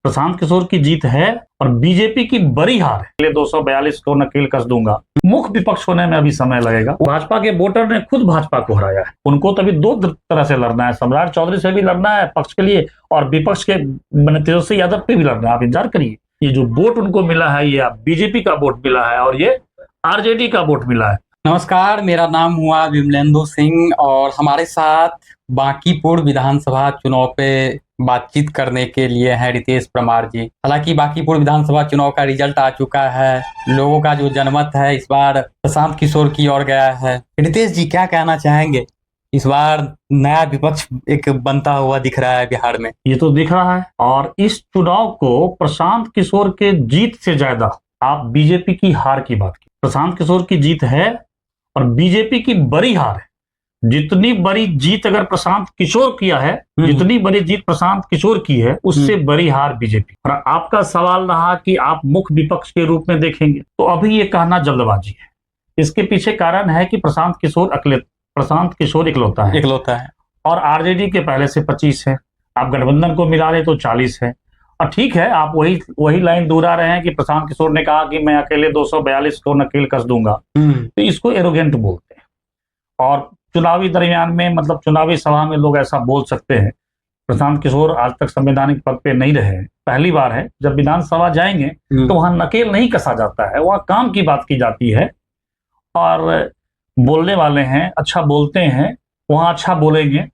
प्रशांत किशोर की जीत है और बीजेपी की बड़ी हार है। 242 को नकेल कस दूंगा। मुख्य विपक्ष होने में अभी समय लगेगा। भाजपा के वोटर ने खुद भाजपा को हराया है। उनको तभी दो तरह से लड़ना है, सम्राट चौधरी से भी लड़ना है पक्ष के लिए, और विपक्ष के तेजस्वी यादव पे भी लड़ना है। आप इंतजार करिए, ये जो वोट उनको मिला है ये बीजेपी का वोट मिला है और ये आरजेडी का वोट मिला है। नमस्कार, मेरा नाम हुआ विमलेंदु सिंह और हमारे साथ बांकीपुर विधानसभा चुनाव पे बातचीत करने के लिए हैं रितेश परमार जी। हालांकि बांकीपुर विधानसभा चुनाव का रिजल्ट आ चुका है, लोगों का जो जनमत है इस बार प्रशांत किशोर की ओर गया है। रितेश जी, क्या कहना चाहेंगे? इस बार नया विपक्ष एक बनता हुआ दिख रहा है बिहार में। ये तो दिख रहा है, और इस चुनाव को प्रशांत किशोर के जीत से ज्यादा आप बीजेपी की हार की बात की। प्रशांत किशोर की जीत है और बीजेपी की बड़ी हार है। जितनी बड़ी जीत अगर प्रशांत किशोर किया है, जितनी बड़ी जीत प्रशांत किशोर की है, उससे बड़ी हार बीजेपी। और आपका सवाल रहा कि आप मुख्य विपक्ष के रूप में देखेंगे, तो अभी ये कहना जल्दबाजी है। इसके पीछे कारण है कि प्रशांत किशोर इकलौता है और आरजेडी के पहले से 25 है। आप गठबंधन को मिला रहे तो 40 है। और ठीक है, आप वही लाइन दोहरा रहे हैं कि प्रशांत किशोर ने कहा कि मैं अकेले 242 को नकेल कस दूंगा, तो इसको एरोगेंट बोलते हैं। और चुनावी दरमियान में, मतलब चुनावी सभा में लोग ऐसा बोल सकते हैं। प्रशांत किशोर आज तक संवैधानिक पद पे नहीं रहे हैं, पहली बार है। जब विधानसभा जाएंगे तो वहां नकेल नहीं कसा जाता है, वहां काम की बात की जाती है। और बोलने वाले हैं, अच्छा बोलते हैं, वहां अच्छा बोलेंगे,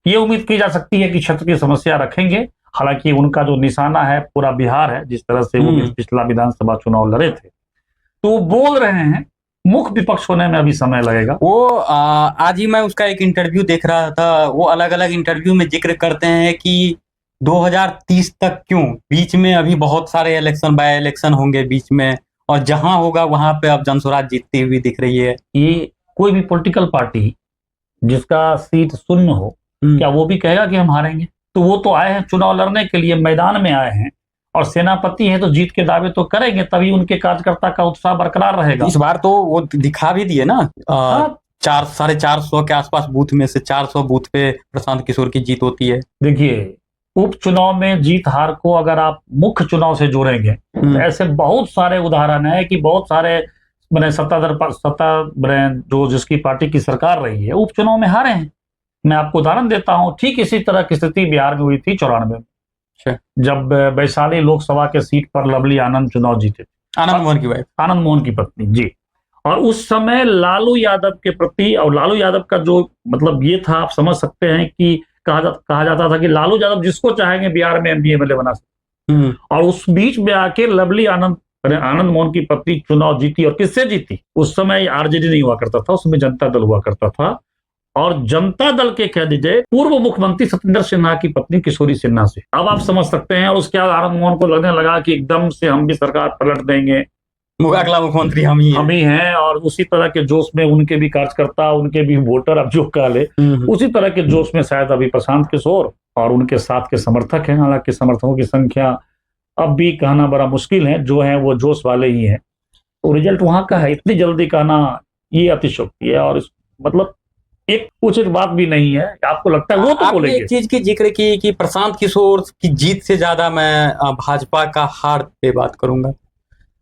ये उम्मीद की जा सकती है कि क्षेत्र की समस्या रखेंगे। हालांकि उनका जो निशाना है पूरा बिहार है, जिस तरह से वो पिछला विधानसभा चुनाव लड़े थे, तो बोल रहे हैं मुख्य विपक्ष होने में अभी समय लगेगा। वो आज ही मैं उसका एक इंटरव्यू देख रहा था। वो अलग अलग इंटरव्यू में जिक्र करते हैं कि 2030 तक क्यों, बीच में अभी बहुत सारे इलेक्शन, बाय इलेक्शन होंगे बीच में, और जहां होगा वहां पे अब जनसुराज जीतती हुई दिख रही है। ये कोई भी पॉलिटिकल पार्टी जिसका सीट शून्य हो, क्या वो भी कहेगा कि हम हारेंगे? तो वो तो आए हैं चुनाव लड़ने के लिए, मैदान में आए हैं, और सेनापति है तो जीत के दावे तो करेंगे, तभी उनके कार्यकर्ता का उत्साह बरकरार रहेगा। इस बार तो वो दिखा भी दिए ना, 450 के आसपास बूथ में से 400 बूथ पे प्रशांत किशोर की जीत होती है। देखिए, उपचुनाव में जीत हार को अगर आप मुख्य चुनाव से जोड़ेंगे तो ऐसे बहुत सारे उदाहरण है कि बहुत सारे सत्ता जो जिसकी पार्टी की सरकार रही है उपचुनाव में हारे हैं। मैं आपको उदाहरण देता हूं, ठीक इसी तरह की स्थिति बिहार में हुई थी 94 में, जब वैशाली लोकसभा के सीट पर लवली आनंद चुनाव जीते थे। आनंद मोहन की पत्नी जी। और उस समय लालू यादव के प्रति, और लालू यादव का जो मतलब ये था, आप समझ सकते हैं कि कहा जाता था कि लालू यादव जिसको चाहेंगे बिहार में एमपी एमएलए बना सकते। और उस बीच में आके लवली आनंद मोहन की पत्नी चुनाव जीती। और किससे जीती? उस समय आरजेडी नहीं हुआ करता था, उसमें जनता दल हुआ करता था, और जनता दल के कह दीजिए पूर्व मुख्यमंत्री सत्येंद्र सिन्हा की पत्नी किशोरी सिन्हा से। अब आप समझ सकते हैं। और उसके बाद आनंद मोहन को लगने लगा कि एकदम से हम भी सरकार पलट देंगे, अगला मुख्यमंत्री हम ही हैं। और उसी तरह के जोश में उनके भी कार्यकर्ता, उनके भी वोटर, अब जो कह ले, उसी तरह के जोश में शायद अभी प्रशांत किशोर और उनके साथ के समर्थक हैं। हालांकि समर्थकों की संख्या अब भी कहना बड़ा मुश्किल है, जो है वो जोश वाले ही हैं। तो रिजल्ट वहां का है, इतनी जल्दी कहना ये अतिशयोक्ति है, और मतलब एक उचित बात भी नहीं है। आपको लगता है वो तो बोलेंगे। एक चीज की जिक्र की कि प्रशांत किशोर की जीत से ज्यादा मैं भाजपा का हार पे बात करूंगा।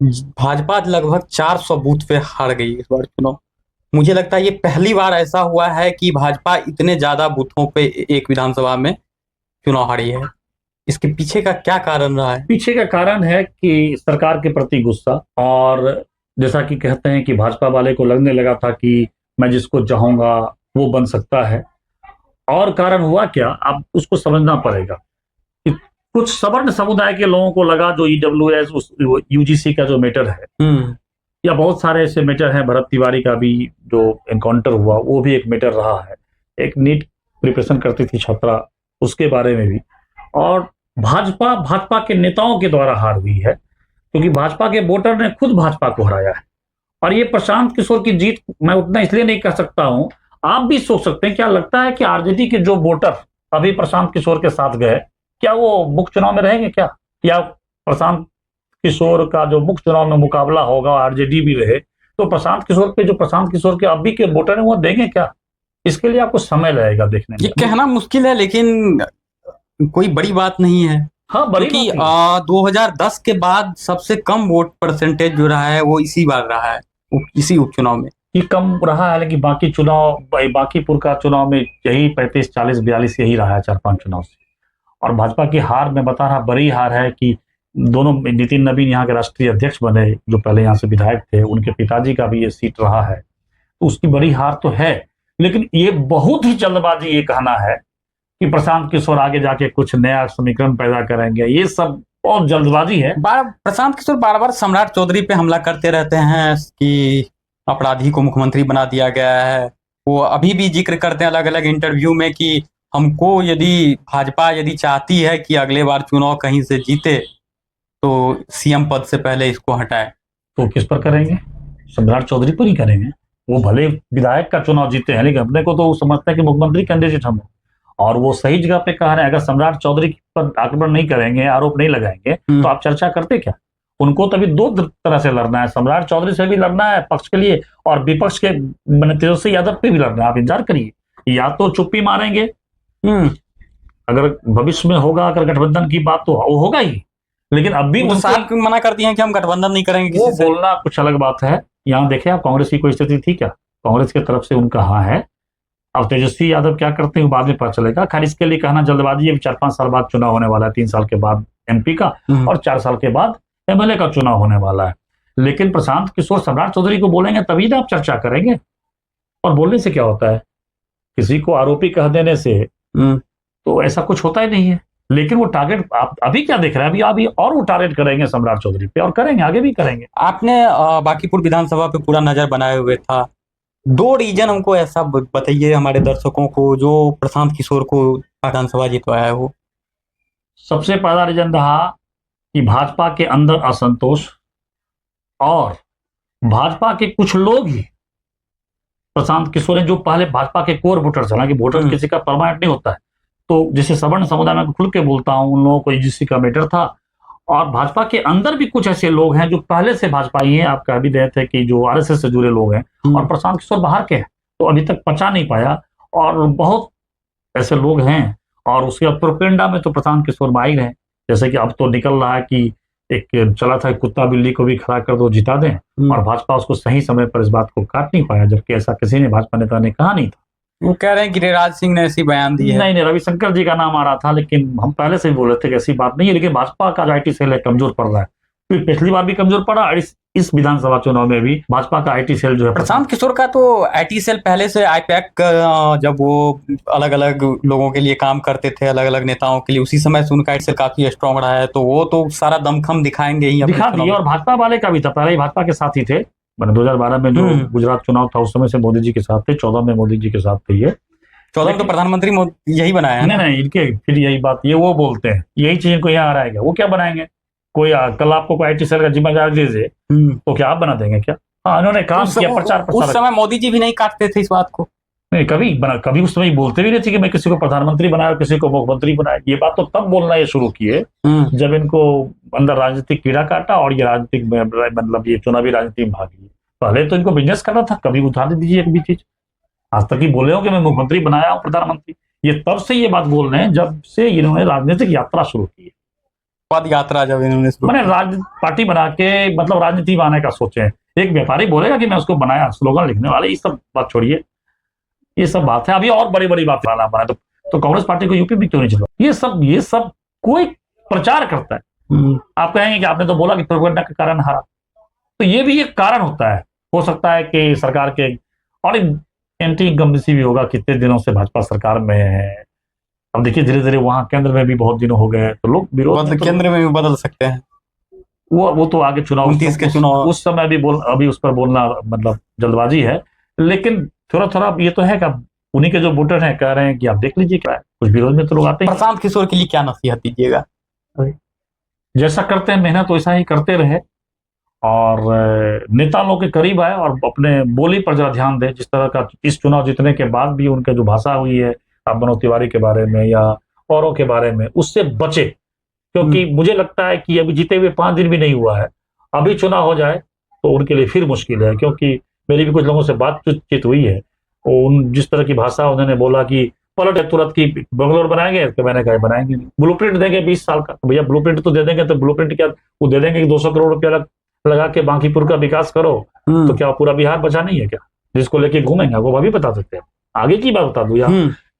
भाजपा लगभग 400 बूथ पे हार गई इस बार चुनाव। मुझे लगता है ये पहली बार ऐसा हुआ है कि भाजपा इतने ज्यादा बूथों पे एक विधानसभा में चुनाव हारी है। इसके पीछे का क्या कारण रहा है? पीछे का कारण है कि सरकार के प्रति गुस्सा, और जैसा कि कहते हैं कि भाजपा वाले को लगने लगा था कि मैं जिसको चाहूंगा वो बन सकता है। और कारण हुआ क्या, अब उसको समझना पड़ेगा कि कुछ सवर्ण समुदाय के लोगों को लगा, जो ईडब्ल्यूएस यूजीसी का जो मैटर है, या बहुत सारे ऐसे मैटर हैं, भरत तिवारी का भी जो एनकाउंटर हुआ वो भी एक मैटर रहा है। एक नीट प्रिपरेशन करती थी छात्रा, उसके बारे में भी। और भाजपा के नेताओं के द्वारा हार हुई है, क्योंकि भाजपा के वोटर ने खुद भाजपा को हराया है। और ये प्रशांत किशोर की जीत मैं उतना इसलिए नहीं कह सकता हूं, आप भी सोच सकते हैं। क्या लगता है कि आरजेडी के जो वोटर अभी प्रशांत किशोर के साथ गए, क्या वो मुख्य चुनाव में रहेंगे? क्या प्रशांत किशोर का जो मुख्य चुनाव में मुकाबला होगा, आरजेडी भी रहे, तो प्रशांत किशोर के अभी के वोटर है वो देंगे क्या? इसके लिए आपको समय लगेगा देखने में। ये कहना मुश्किल है, लेकिन कोई बड़ी बात नहीं है। हाँ बड़ी क्योंकि बात 2010 के बाद सबसे कम वोट परसेंटेज जो रहा है वो इसी बार रहा है, इसी उपचुनाव में। ये कम रहा है, लेकिन बाकी चुनाव, बाकीपुर का चुनाव में यही 35, 40, 42 यही रहा है 4-5 चुनाव से। और भाजपा की हार मैं बता रहा, बड़ी हार है कि दोनों नितिन नवीन यहाँ के राष्ट्रीय अध्यक्ष बने, जो पहले यहाँ से विधायक थे, उनके पिताजी का भी ये सीट रहा है, तो उसकी बड़ी हार तो है। लेकिन ये बहुत ही जल्दबाजी ये कहना है कि प्रशांत किशोर आगे जाके कुछ नया समीकरण पैदा करेंगे, ये सब बहुत जल्दबाजी है। प्रशांत किशोर बार बार सम्राट चौधरी पे हमला करते रहते हैं कि अपराधी को मुख्यमंत्री बना दिया गया है। वो अभी भी जिक्र करते हैं अलग अलग इंटरव्यू में कि हमको यदि भाजपा यदि चाहती है कि अगले बार चुनाव कहीं से जीते तो सीएम पद से पहले इसको हटाए। तो किस पर करेंगे? सम्राट चौधरी पर ही करेंगे। वो भले विधायक का चुनाव जीते हैं, लेकिन अपने को तो वो समझते हैं कि मुख्यमंत्री कैंडिडेट हम, और वो सही जगह पे कह रहे हैं। अगर सम्राट चौधरी पर आक्रमण नहीं करेंगे, आरोप नहीं लगाएंगे, तो आप चर्चा करते क्या? उनको तभी दो तरह से लड़ना है, सम्राट चौधरी से भी लड़ना है पक्ष के लिए, और विपक्ष के तेजस्वी यादव पे भी लड़ना है। आप इंतजार करिए, या तो चुप्पी मारेंगे, अगर भविष्य में होगा, अगर गठबंधन की बात तो वो होगा ही, लेकिन अब भी साफ मना कर दिए हैं कि हम गठबंधन नहीं करेंगे किसी से। बोलना कुछ अलग बात है। यहाँ देखे आप, कांग्रेस की कोई स्थिति थी क्या? कांग्रेस की तरफ से उनका हाँ है। अब तेजस्वी यादव क्या करते हैं बाद में पता चलेगा। खैर, इसके लिए कहना जल्दबाजी है। 4-5 साल बाद चुनाव होने वाला है, 3 साल के बाद एमपी का और 4 साल के बाद एमएलए का चुनाव होने वाला है। लेकिन प्रशांत किशोर सम्राट चौधरी को बोलेंगे तभी ना आप चर्चा करेंगे। और बोलने से क्या होता है? किसी को आरोपी कह देने से तो ऐसा कुछ होता ही नहीं है। लेकिन वो टारगेट आप अभी क्या देख रहे हैं? अभी और वो टारगेट करेंगे सम्राट चौधरी पे, और करेंगे, आगे भी करेंगे। आपने बांकीपुर विधानसभा पे पूरा नजर बनाए हुए था। 2 रीजन हमको ऐसा बताइए हमारे दर्शकों को जो प्रशांत किशोर को विधानसभा जितवाया है। वो सबसे पहला रीजन रहा कि भाजपा के अंदर असंतोष, और भाजपा के कुछ लोग ही प्रशांत किशोर, जो पहले भाजपा के कोर वोटर्स, हालांकि वोटर किसी का परमानेंट नहीं होता है, तो जैसे सवर्ण समुदाय में खुल के बोलता हूं, उन लोगों को ईजीसी का मैटर था। और भाजपा के अंदर भी कुछ ऐसे लोग हैं जो पहले से भाजपा ही हैं। आप कह भी रहे थे कि जो आरएसएस से जुड़े लोग हैं, और प्रशांत किशोर बाहर के हैं, तो अभी तक पचा नहीं पाया। और बहुत ऐसे लोग हैं। और उसके बाद प्रोपेगेंडा में तो प्रशांत किशोर माहिर हैं। जैसे कि अब तो निकल रहा है कि एक चला था कुत्ता बिल्ली को भी खड़ा कर दो, जिता दें, और भाजपा उसको सही समय पर इस बात को काट नहीं पाया, जबकि ऐसा किसी ने भाजपा नेता ने कहा नहीं था। वो कह रहे हैं गिरिराज सिंह ने ऐसी बयान दी है। नहीं, रविशंकर जी का नाम आ रहा था, लेकिन हम पहले से ही बोल रहे थे कि ऐसी बात नहीं है। लेकिन भाजपा का जो आईटी सेल है कमजोर पड़ रहा है, क्योंकि पिछली बार भी कमजोर पड़ा, और इस विधानसभा चुनाव में भी भाजपा का आईटी सेल जो है। प्रशांत किशोर का तो आईटी सेल पहले से आईपैक, जब वो अलग अलग लोगों के लिए काम करते थे, अलग अलग नेताओं के लिए, उसी समय से उनका आईटी सेल काफी स्ट्रांग रहा है। तो वो तो सारा दमखम दिखाएंगे ही, दिखा दिए। और भाजपा वाले का भी था, पहले ही भाजपा के साथ ही थे। 2012 में जो गुजरात चुनाव था, उस समय से मोदी जी के साथ थे। 14 में मोदी जी के साथ थे। ये 14 तो प्रधानमंत्री यही बनाया है। नहीं, इनके फिर यही बात, ये वो बोलते हैं, यही चीज इनको यहाँ आ रहेगा। वो क्या बनाएंगे? कोई कल आपको कोई आईटी सेल का जिम्मेदार दे दे, तो क्या आप बना देंगे क्या? हाँ, उन्होंने काम किया, प्रचार प्रसार। उस समय मोदी जी भी नहीं काटते थे इस बात को। नहीं, कभी उस समय बोलते भी नहीं थे कि मैं किसी को प्रधानमंत्री बनाया, किसी को मुख्यमंत्री बनाया। ये बात तो तब बोलना ये शुरू किए जब इनको अंदर राजनीतिक कीड़ा काटा, और ये राजनीतिक मतलब ये चुनावी राजनीति में भाग लिए। पहले तो इनको बिजनेस करना था, कभी उठा दीजिए एक भी चीज। आज तक ही बोले हो कि मैं मुख्यमंत्री बनाया हूं, प्रधानमंत्री। ये तब से ये बात बोल रहे हैं जब से इन्होंने राजनीतिक यात्रा शुरू की है। पद यात्रा जब इन्होंने मैंने पार्टी बना के मतलब राजनीति में आने का सोचे। एक व्यापारी बोलेगा कि मैं उसको बनाया, स्लोगन लिखने वाले, ये सब बात छोड़िए, ये सब बात है। अभी और बड़ी बड़ी बात बना तो कांग्रेस पार्टी को यूपी भी क्यों नहीं चला? ये सब कोई प्रचार करता है। आप कहेंगे कि आपने तो बोला कि प्रोपेगेंडा के कारण हारा, तो ये भी एक कारण होता है। हो सकता है कि सरकार के, और एंटी इनकम्बेंसी भी होगा, कितने दिनों से भाजपा सरकार में है। अब देखिए धीरे धीरे वहां केंद्र में भी बहुत दिनों हो गए, तो लोग विरोध केंद्र में भी बदल सकते हैं। वो तो आगे चुनाव, 29 के चुनाव, उस समय भी अभी उस पर बोलना मतलब जल्दबाजी है। लेकिन थोड़ा ये तो है कि उन्हीं के जो वोटर हैं कह रहे हैं कि आप देख लीजिए क्या है, कुछ विरोध में तो लोग आते हैं। प्रशांत किशोर के लिए क्या नसीहत दीजिएगा? जैसा करते हैं मेहनत वैसा ही करते रहे, और नेता लोग के करीब आए, और अपने बोली पर जरा ध्यान दें। जिस तरह का इस चुनाव जीतने के बाद भी उनके जो भाषा हुई है मनोज तिवारी के बारे में या औरों के बारे में, उससे बचे। क्योंकि मुझे लगता है कि अभी जीते हुए 5 दिन भी नहीं हुआ है, अभी चुनाव हो जाए तो उनके लिए फिर मुश्किल है। क्योंकि मेरी भी कुछ लोगों से बातचीत हुई है, जिस तरह की भाषा उन्होंने बोला कि पलट तुरंत की बंगलोर बनाएंगे, तो मैंने कहा बनाएंगे नहीं। ब्लूप्रिंट देंगे 20 साल का, भैया ब्लूप्रिंट तो दे देंगे, तो ब्लूप्रिंट क्या वो दे देंगे कि 200 करोड़ रुपया लगा के बांकीपुर का विकास करो, तो क्या पूरा बिहार बचा नहीं है क्या, जिसको लेके घूमेंगे? वो अभी बता सकते हैं। आगे की बात बता दूं यार,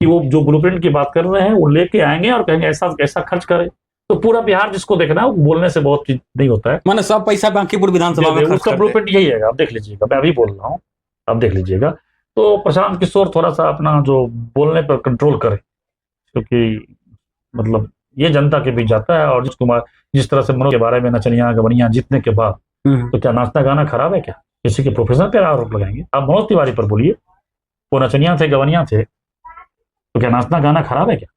कि वो जो ब्लूप्रिंट की बात कर रहे हैं वो लेके आएंगे और कहेंगे ऐसा ऐसा खर्च करें, तो पूरा बिहार जिसको देखना है, बोलने से बहुत चीज नहीं होता है। मैंने सब पैसा बांकीपुर विधानसभा में खर्च उसका कर दे। ब्लूप्रिंट यही है, आप देख लीजिएगा, मैं अभी बोल रहा हूँ, आप देख लीजिएगा। तो प्रशांत किशोर थोड़ा सा अपना जो बोलने पर कंट्रोल करे, क्योंकि मतलब ये जनता के बीच जाता है। और जिस तरह से मनोज के बारे में नचनिया गवनिया जीतने के बाद, तो क्या नाचना गाना खराब है क्या? किसी के प्रोफेसर पर आरोप लगाएंगे? आप मनोज तिवारी पर बोलिए, वो नचनिया थे गवनिया थे, तो क्या नाचना गाना खराब है क्या?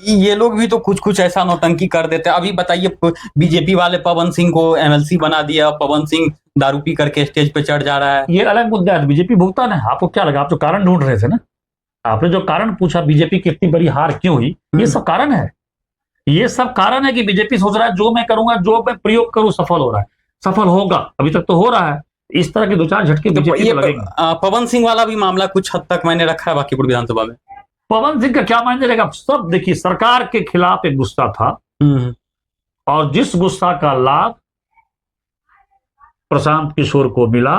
ये लोग भी तो कुछ कुछ ऐसा नौटंकी कर देते हैं। अभी बताइए, बीजेपी वाले पवन सिंह को एमएलसी बना दिया, पवन सिंह दारू पी करके स्टेज पे चढ़ जा रहा है। ये अलग मुद्दा है, बीजेपी भुगतान है। आपको क्या लगा? आप जो कारण ढूंढ रहे थे ना, आपने जो कारण पूछा बीजेपी की इतनी बड़ी हार क्यों हुई, ये सब कारण है। ये सब कारण है कि बीजेपी सोच रहा है जो मैं करूंगा, जो मैं प्रयोग करूं सफल हो रहा है, सफल होगा, अभी तक तो हो रहा है। इस तरह के दो चार झटके बीजेपी को लगेंगे। पवन सिंह वाला भी मामला कुछ हद तक मैंने रखा है बांकीपुर विधानसभा में। पवन सिंह का क्या मायने रहेगा? सब देखिए, सरकार के खिलाफ एक गुस्सा था, और जिस गुस्सा का लाभ प्रशांत किशोर को मिला,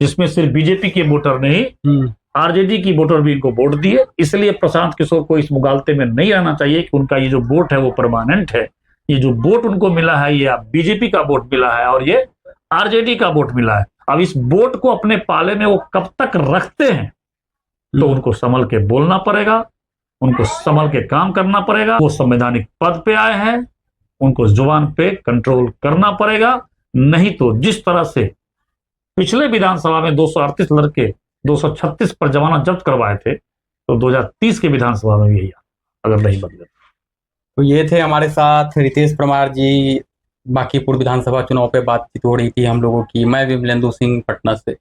जिसमें सिर्फ बीजेपी के वोटर नहीं, आरजेडी की वोटर भी इनको वोट दिए, इसलिए प्रशांत किशोर को इस मुगालते में नहीं रहना चाहिए कि उनका ये जो वोट है वो परमानेंट है। ये जो वोट उनको मिला है, ये बीजेपी का वोट मिला है और ये आरजेडी का वोट मिला है। अब इस वोट को अपने पाले में वो कब तक रखते हैं, तो उनको संभल के बोलना पड़ेगा, उनको संभल के काम करना पड़ेगा। वो संवैधानिक पद पे आए हैं, उनको जुबान पे कंट्रोल करना पड़ेगा। नहीं तो जिस तरह से पिछले विधानसभा में 238 लड़के 236 पर जमानत जब्त करवाए थे, तो 2030 के विधानसभा में भी यही अगर नहीं बदले। तो ये थे हमारे साथ रितेश परमार जी। बांकीपुर विधानसभा चुनाव पे बातचीत हो रही थी हम लोगों की। मैं विमलेंदु सिंह, पटना से।